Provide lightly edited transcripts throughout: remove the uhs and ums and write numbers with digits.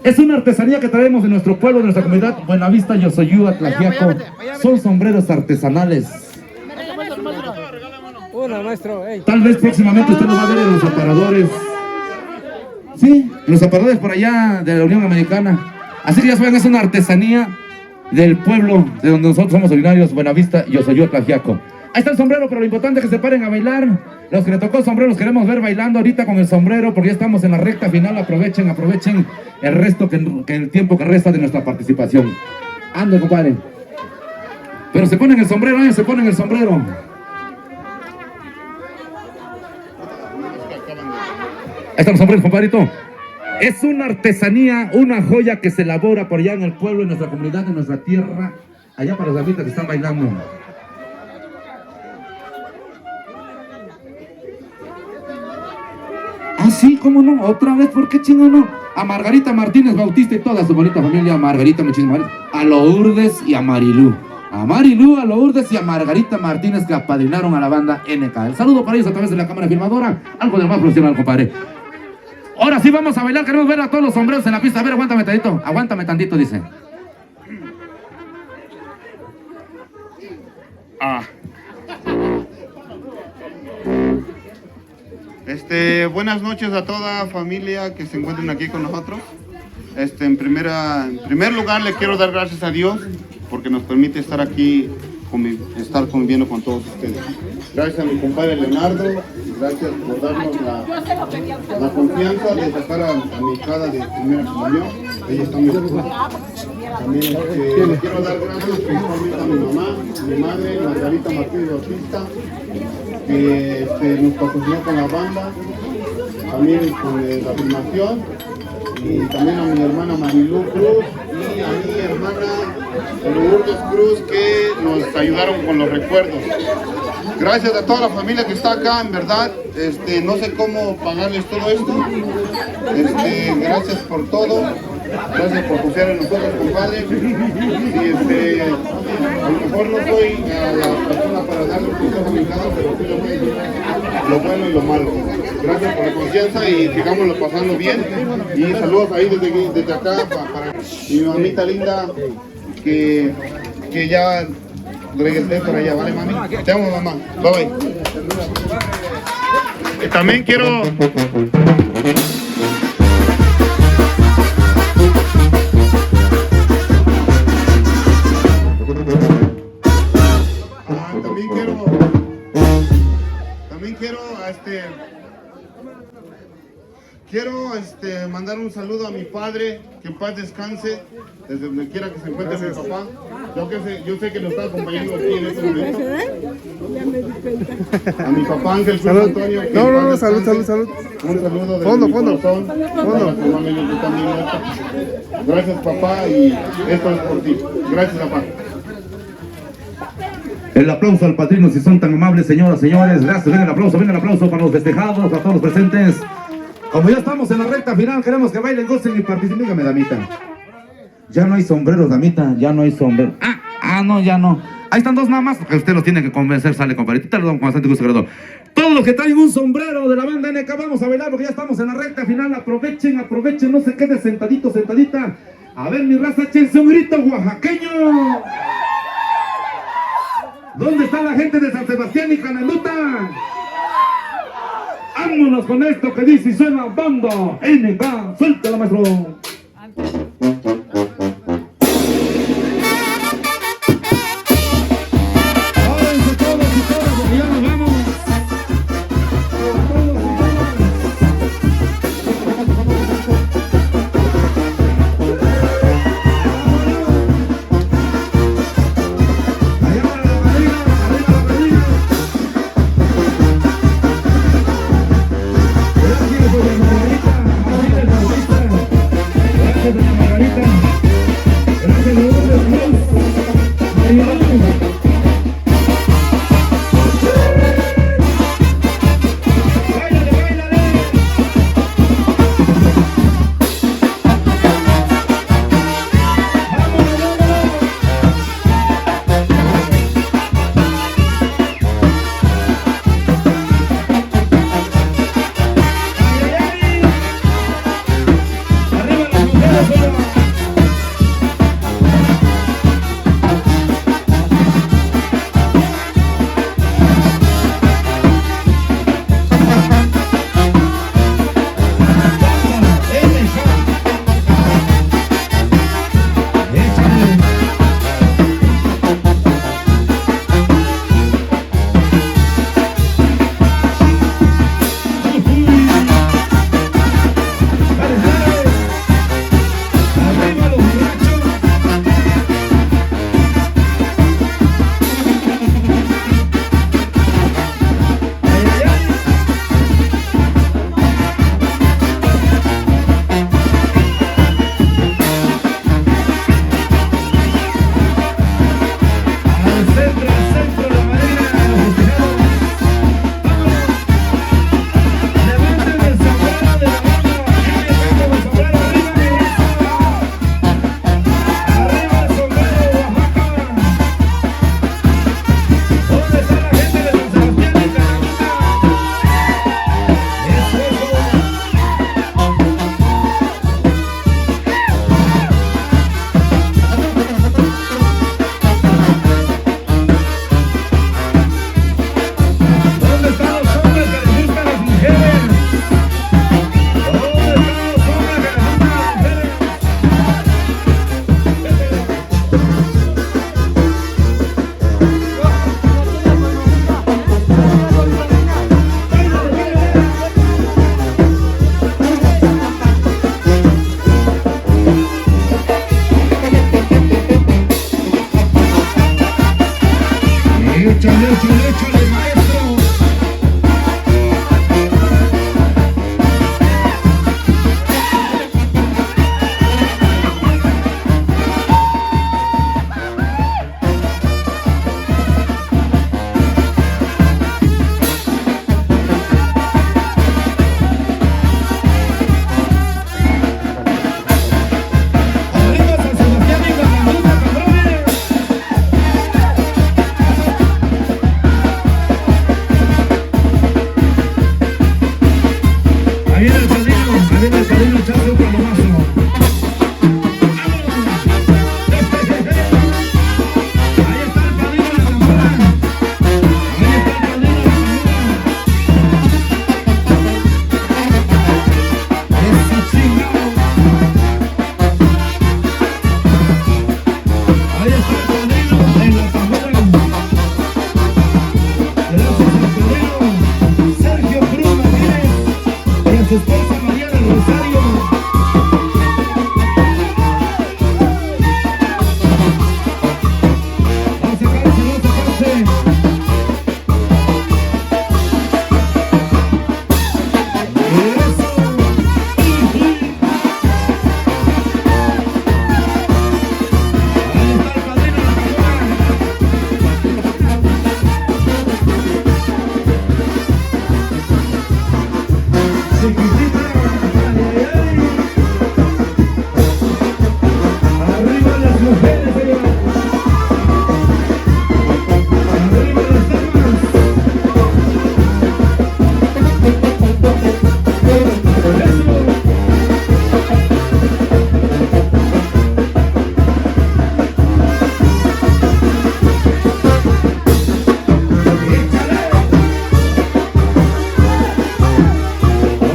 Es una artesanía que traemos de nuestro pueblo, de nuestra comunidad, Buenavista, Yosoyúa, Tlaxiaco. Son sombreros artesanales. Una, maestro. Tal vez próximamente usted lo va a ver en los aparadores. Sí, en los aparadores por allá de la Unión Americana. Así que ya saben, es una artesanía del pueblo de donde nosotros somos originarios, Buenavista, Yosoyúa, Tlaxiaco. Ahí está el sombrero, pero lo importante es que se paren a bailar. Los que le tocó el sombrero los queremos ver bailando ahorita con el sombrero, porque ya estamos en la recta final. Aprovechen el resto, que el tiempo que resta de nuestra participación. Ande, compadre. Pero se ponen el sombrero, se ponen el sombrero. Ahí están los sombreros, compadrito. Es una artesanía, una joya que se elabora por allá en el pueblo, en nuestra comunidad, en nuestra tierra. Allá para los damitas que están bailando. Ah, sí, cómo no, otra vez, ¿por qué chingo no? A Margarita Martínez Bautista y toda su bonita familia, Margarita, muchísimas gracias. A Lourdes y a Marilú. A Marilú, a Lourdes y a Margarita Martínez, que apadrinaron a la banda NK. El saludo para ellos a través de la cámara filmadora. Algo de lo más profesional, compadre. Ahora sí vamos a bailar, queremos ver a todos los sombreros en la pista. A ver, aguántame tantito, dice. Buenas noches a toda familia que se encuentren aquí con nosotros. En primer lugar le quiero dar gracias a Dios porque nos permite estar aquí, estar conviviendo con todos ustedes. Gracias a mi compadre Leonardo, gracias por darnos la confianza de sacar a mi hijada de primera comunión. Ella está muy orgullosa. También le quiero dar gracias principalmente a mi mamá, mi madre, Margarita Martínez Bautista, que nos patrocinó con la banda, también con la filmación, y también a mi hermana Marilú Cruz y a mi hermana Lourdes Cruz, que nos ayudaron con los recuerdos. Gracias a toda la familia que está acá, en verdad, no sé cómo pagarles todo esto. Gracias por todo. Gracias por confiar en nosotros, compadre. Y a lo mejor no soy la persona para darle un consejo a mi casa, pero sí lo bueno y lo malo. Gracias por la confianza y sigámoslo pasando bien. Y saludos ahí desde acá para mi mamita linda, que ya regresé por allá, ¿vale, mami? Te amo, mamá. Bye bye. También quiero... Quiero mandar un saludo a mi padre, que en paz descanse, desde donde quiera que se encuentre mi papá. Yo sé que lo está acompañando aquí en este momento. A mi papá Ángel Cruz Antonio. No, salud. Un saludo de Fondo. mi corazón. Gracias, papá, y esto es por ti. Gracias, papá. El aplauso al padrino, si son tan amables, señoras, señores. Gracias, venga el aplauso para los festejados, para todos los presentes. Como ya estamos en la recta final, queremos que bailen, gocen y participen. Dígame, damita. Ya no hay sombreros, damita, ya no hay sombreros. No, ya no. Ahí están dos nada más, porque usted los tiene que convencer, sale, compadre. Te lo damos con bastante gusto, creador. Todos los que traen un sombrero de la banda NK, vamos a bailar porque ya estamos en la recta final. Aprovechen, no se quede sentadito, sentadita. A ver, mi raza, échense un grito oaxaqueño. ¿Dónde está la gente de San Sebastián y Canaluta? Vámonos con esto que dice y suena banda NK. Suéltala, maestro. Ábrense todos y todas porque ya nos vamos. Arriba las mujeres.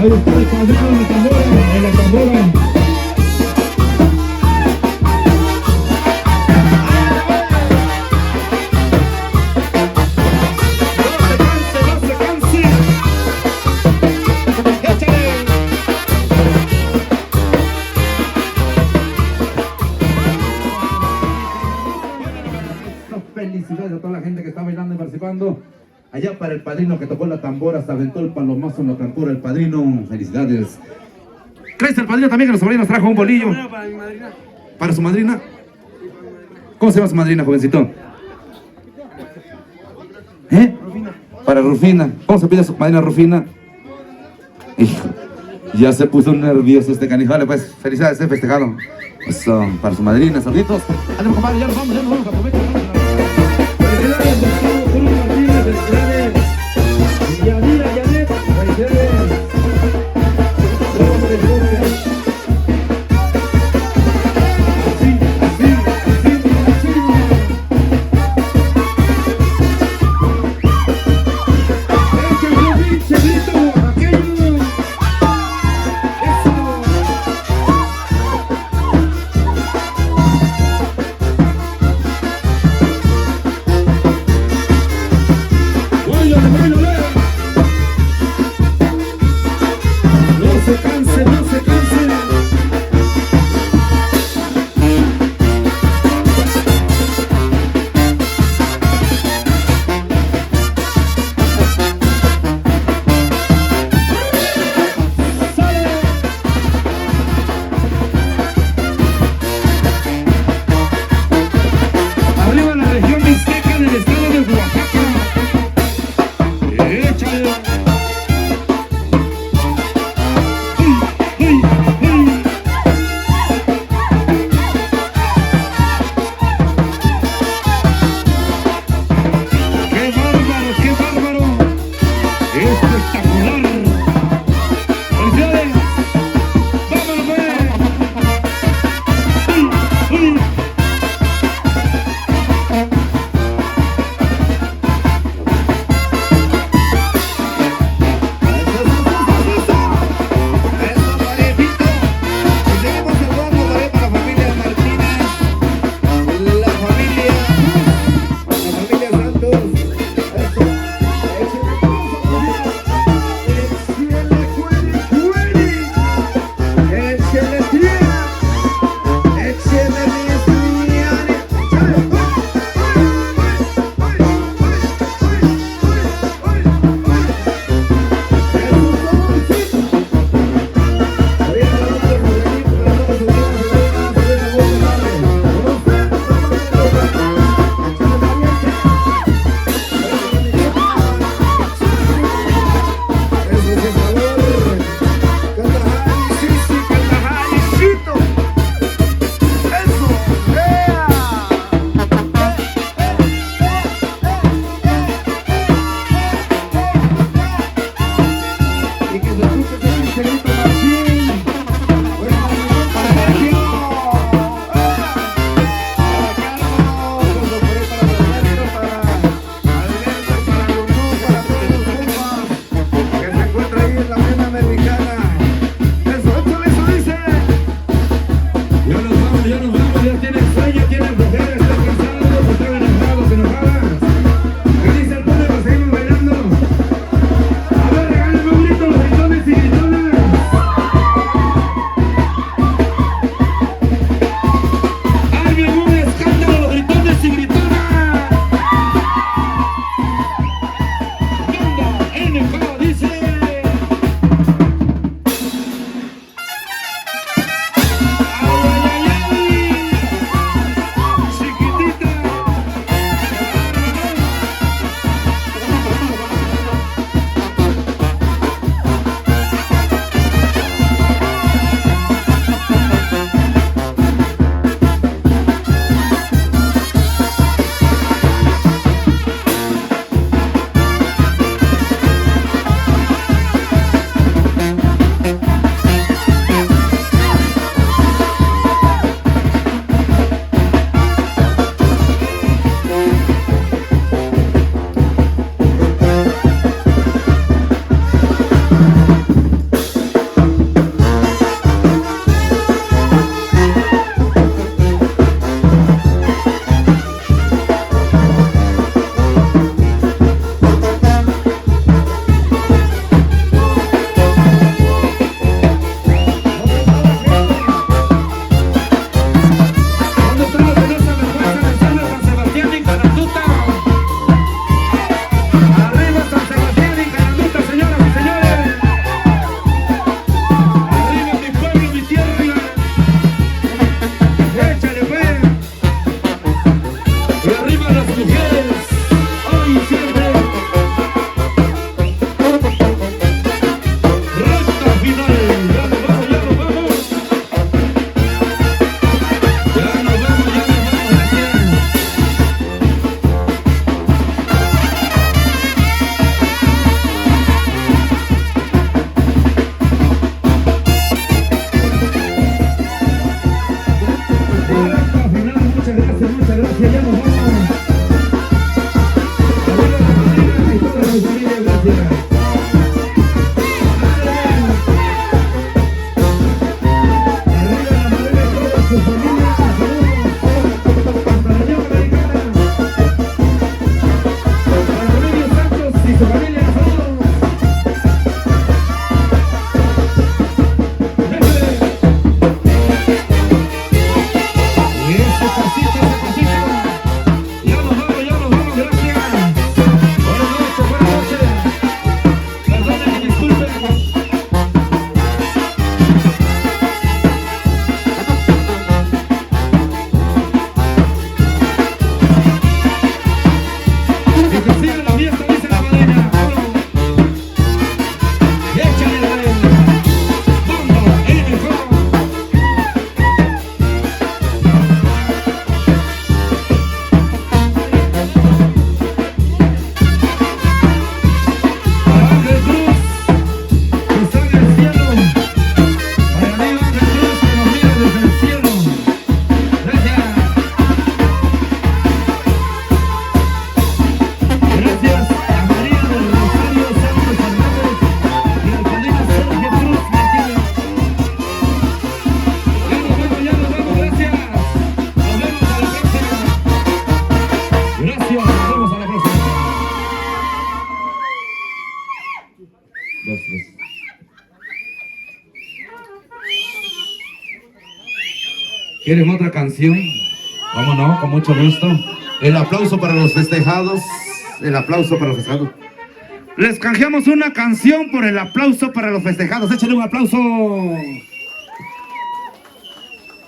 Ahí está el padrino en la tambora, en la tambora. Felicidades a toda la gente que está bailando y participando. Allá para el padrino que tocó la tambora, se aventó el palomazo en la tambora, el padrino. Felicidades. ¿Crees el padrino también que nuestro padrino nos trajo un bolillo? Para mi madrina. ¿Para su madrina? ¿Cómo se llama su madrina, jovencito? ¿Eh? Rufina. Para Rufina. ¿Cómo se pide a su madrina Rufina? Hijo, ya se puso nervioso este canijo. Vale, pues, felicidades, festejado. Eso, para su madrina, saluditos. Ánimo, compadre, ya nos vamos, aprovecha. Felicidades, Gustavo Cruz Martínez, felicidades. Yadira, Yanet, felicidades. ¿Quieren otra canción? ¿Cómo no? Con mucho gusto. El aplauso para los festejados. El aplauso para los festejados. Les canjeamos una canción por el aplauso para los festejados. Échale un aplauso.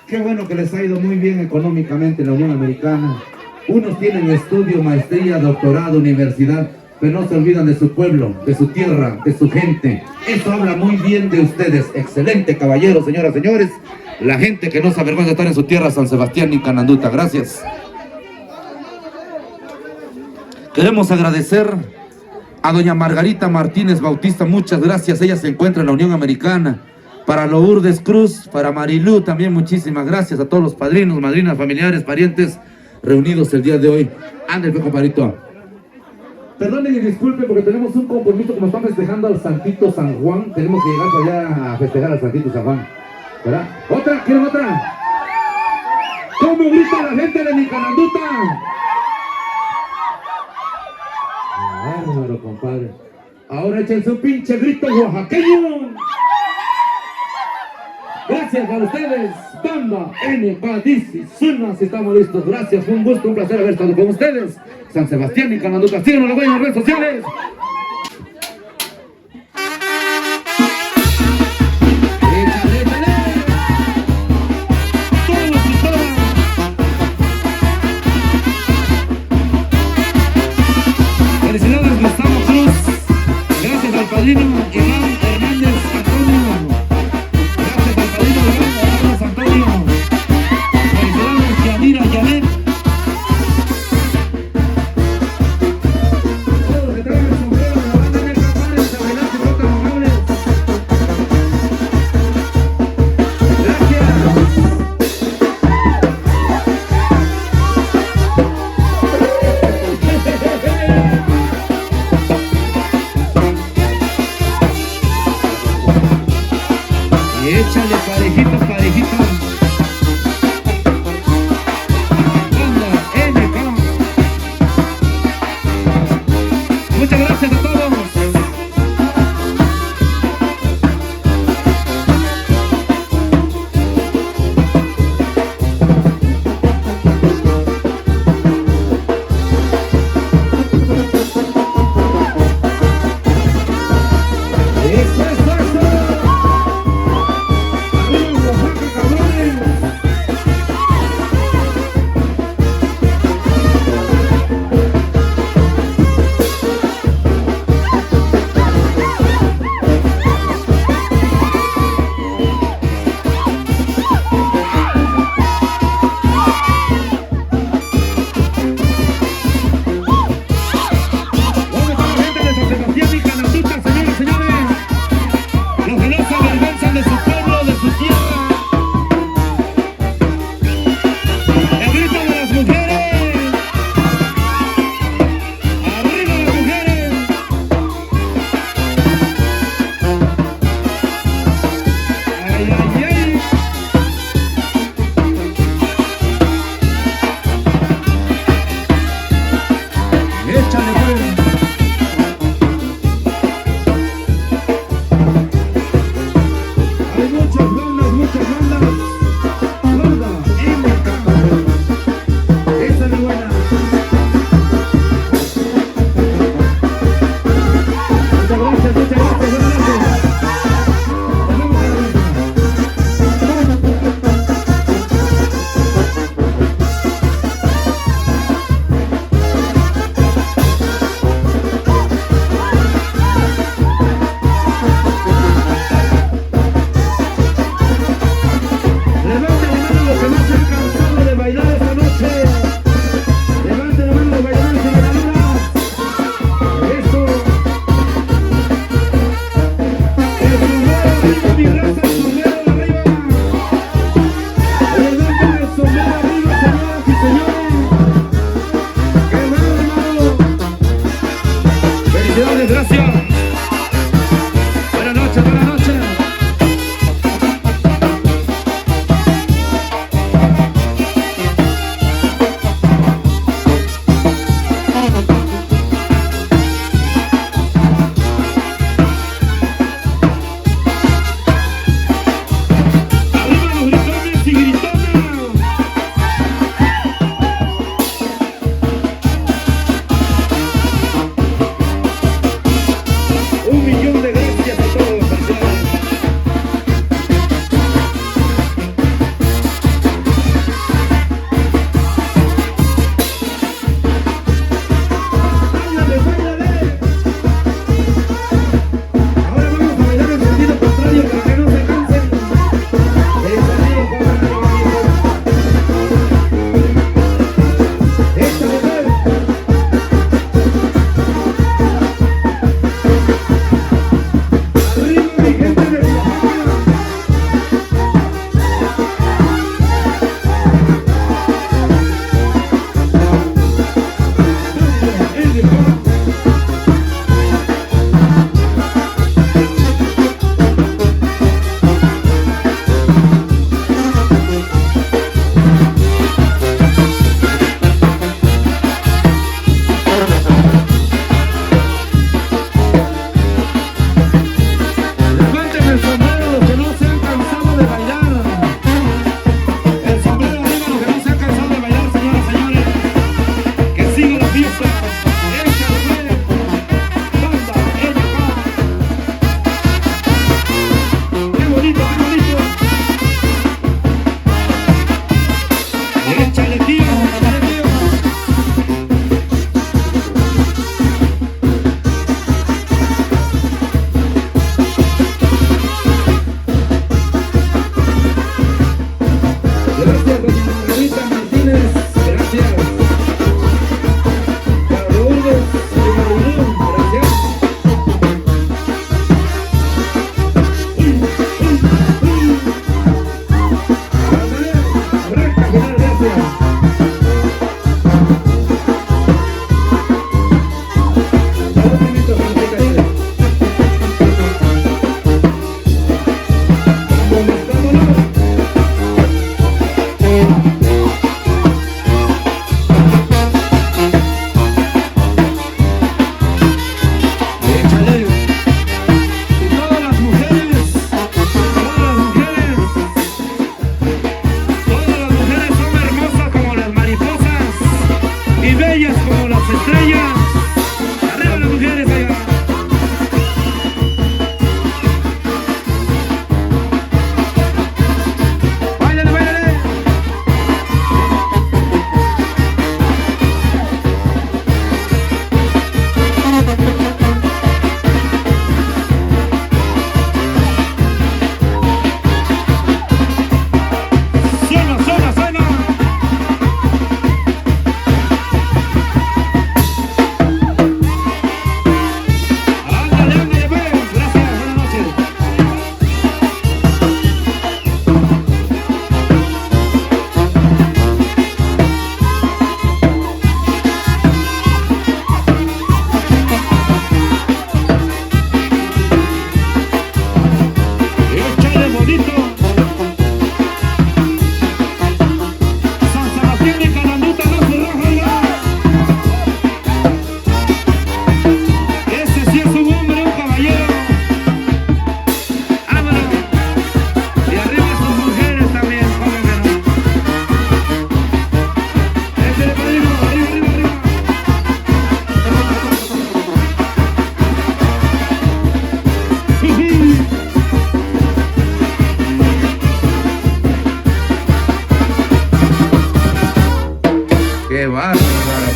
Qué bueno que les ha ido muy bien económicamente en la Unión Americana. Unos tienen estudio, maestría, doctorado, universidad, pero no se olvidan de su pueblo, de su tierra, de su gente. Eso habla muy bien de ustedes. Excelente, caballeros, señoras, señores. La gente que no se avergüenza de estar en su tierra, San Sebastián y Cananduta. Gracias. Queremos agradecer a doña Margarita Martínez Bautista. Muchas gracias. Ella se encuentra en la Unión Americana. Para Lourdes Cruz, para Marilú también muchísimas gracias. A todos los padrinos, madrinas, familiares, parientes reunidos el día de hoy. Ándale, compadrito. Perdonen y disculpen porque tenemos un compromiso, como están festejando al Santito San Juan. Tenemos que llegar para allá a festejar al Santito San Juan, ¿verdad? ¿Otra? ¿Quieren otra? ¿Cómo grita la gente de mi Cananduta? Bárbaro, compadre. Ahora échense un pinche grito oaxaqueño. Gracias a ustedes, Bamba NK Dici Sunas, estamos listos. Gracias, fue un gusto, un placer haber estado con ustedes. San Sebastián y Cananduta, síganos en las redes sociales. ¡Échale, échale! ¡Todos y todas! Felicidades, Gustavo Cruz. Gracias al padrino Iván Hernández Antonio. Gracias al padrino Iván Hernández Antonio. Felicidades, Yanira Yanet. Todos que traen el sombrero.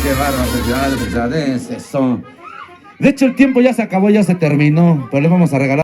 Qué bárbaro, felicidades, eso. De hecho, el tiempo ya se acabó, ya se terminó, pero le vamos a regalar